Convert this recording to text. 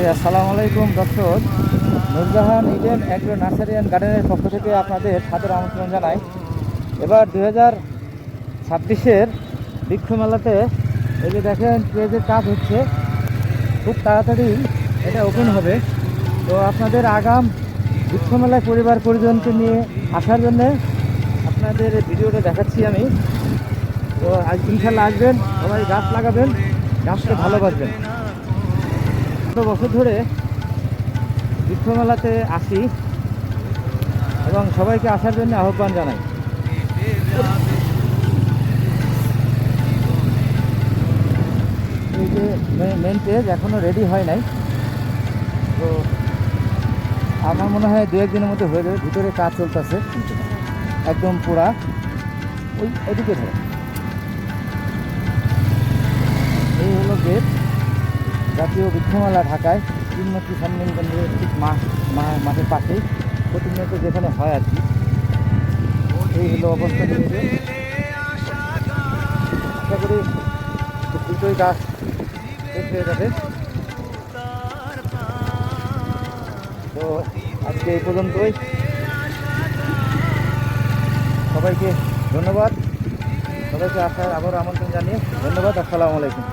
আসসালামু আলাইকুম দর্শক। Nurjahan Eden agro nursery and গার্ডেনের পক্ষ থেকে আপনাদের সাদর আমন্ত্রণ জানাই। এবার 2026-এর বৃক্ষ মেলাতে এই যে দেখেন পেজের কাজ হচ্ছে, খুব তাড়াতাড়ি এটা ওপেন হবে। তো আপনাদের আগাম বৃক্ষ মেলায় পরিবার পরিজনকে নিয়ে আসার জন্যে আপনাদের এই ভিডিওটা দেখাচ্ছি আমি। তো আজ ইনশাল্লাহ আসবেন, সবাই গাছ লাগাবেন, গাছকে ভালোবাসবেন। কত বছর ধরে বৃক্ষ মেলাতে আসি এবং সবাইকে আসার জন্য আহ্বান জানাই। এই যে মেন পেজ এখনও রেডি হয় নাই, তো আমার মনে হয় 2-1 দিনের মধ্যে হয়ে যাবে। ভিতরে কাজ চলতেছে একদম পুরা। ওইদিকে ধরে এই হলো গেট, জাতীয় বৃক্ষমেলা ঢাকায় 3 সম্মেলন কেন্দ্রের ঠিক মাঠের পাশেই প্রতিনিয়ত যেখানে হয় আর কি। এই হলো অবস্থা। আশা করি খুব দ্রুতই গাছ শেষ হয়ে যাবে। তো আজকে এই পর্যন্তই। সবাইকে ধন্যবাদ, সবাইকে আসার আবার আমন্ত্রণ জানিয়ে ধন্যবাদ। আসসালামু আলাইকুম।